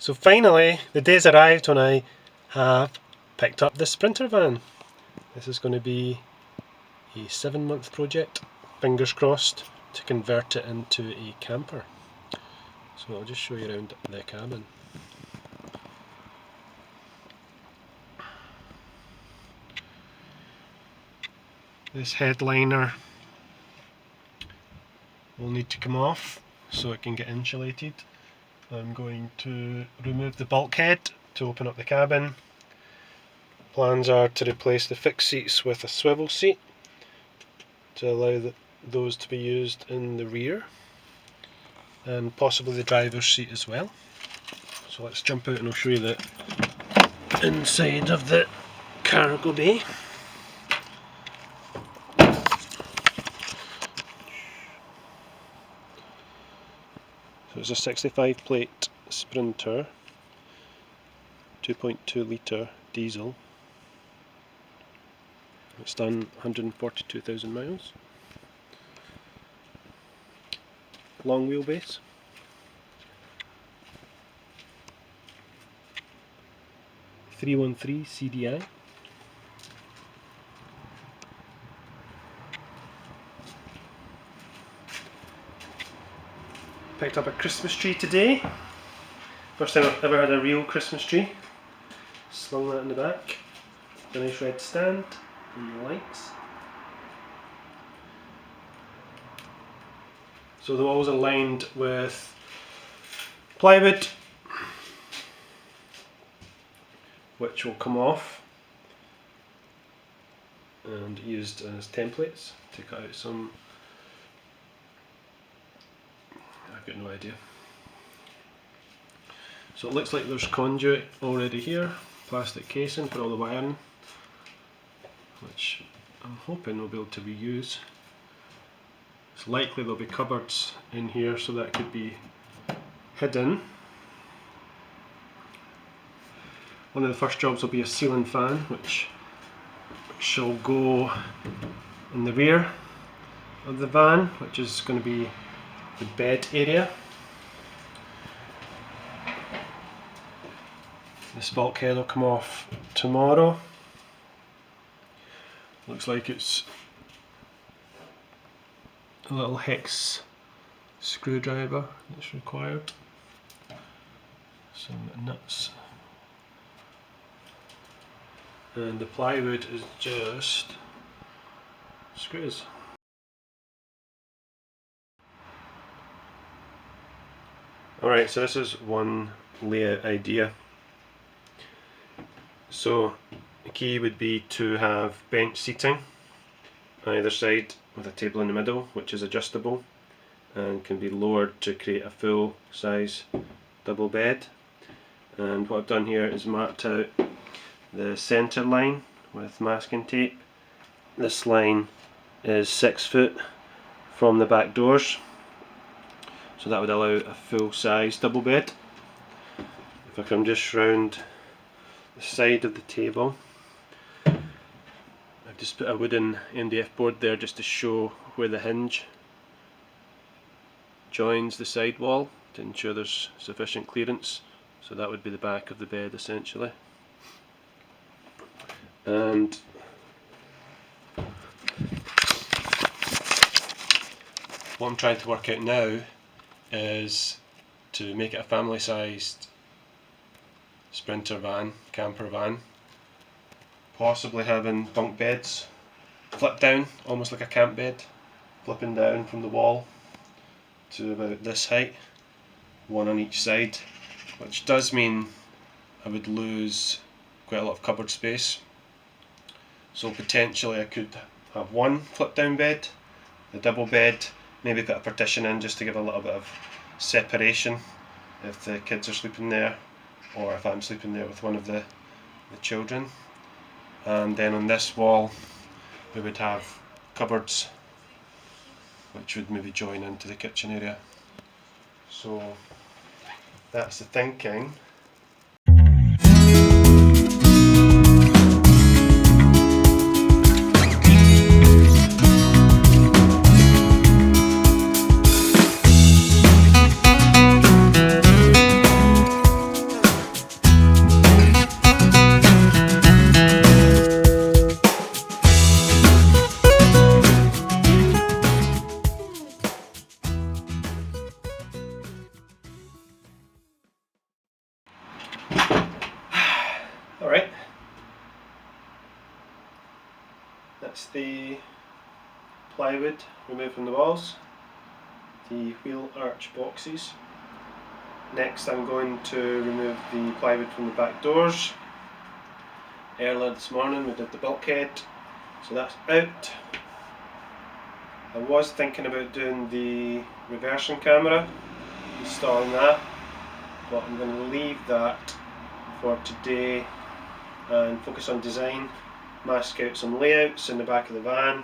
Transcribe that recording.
So finally, the day's arrived when I have picked up the Sprinter van. This is going to be a 7-month project, fingers crossed, to convert it into a camper. So I'll just show you around the cabin. This headliner will need to come off so it can get insulated. I'm going to remove the bulkhead to open up the cabin. Plans are to replace the fixed seats with a swivel seat to allow those to be used in the rear, and possibly the driver's seat as well. So let's jump out and I'll show you the inside of the cargo bay. So it's a 65 plate Sprinter, 2.2 litre diesel. It's done 142,000 miles. Long wheelbase. .313 CDI. Picked up a Christmas tree today. First time I've ever had a real Christmas tree. Slung that in the back. A nice red stand and the lights. So the walls are lined with plywood, which will come off and used as templates to cut out some. I've got no idea. So it looks like there's conduit already here, plastic casing for all the wiring, which I'm hoping we'll be able to reuse. It's likely there'll be cupboards in here, so that could be hidden. One of the first jobs will be a ceiling fan, which shall go in the rear of the van, which is going to be the bed area. This bulkhead will come off tomorrow. Looks like it's a little hex screwdriver that's required. Some nuts. And the plywood is just screws. Alright, so this is one layout idea. So the key would be to have bench seating on either side with a table in the middle, which is adjustable and can be lowered to create a full size double bed. And what I've done here is marked out the centre line with masking tape. This line is 6 foot from the back doors, so that would allow a full size double bed. If I come just round the side of the table, I've just put a wooden MDF board there just to show where the hinge joins the side wall to ensure there's sufficient clearance. So that would be the back of the bed essentially. And what I'm trying to work out now is to make it a family sized Sprinter van, camper van, possibly having bunk beds flip down, almost like a camp bed, flipping down from the wall to about this height, one on each side, which does mean I would lose quite a lot of cupboard space. So potentially I could have one flip down bed, the double bed, maybe put a partition in just to give a little bit of separation if the kids are sleeping there, or if I'm sleeping there with one of the children. And then on this wall we would have cupboards which would maybe join into the kitchen area. So that's the thinking. That's the plywood removed from the walls, the wheel arch boxes. Next I'm going to remove the plywood from the back doors. Earlier this morning we did the bulkhead, so that's out. I was thinking about doing the reversing camera, installing that, but I'm going to leave that for today and focus on design, mask out some layouts in the back of the van,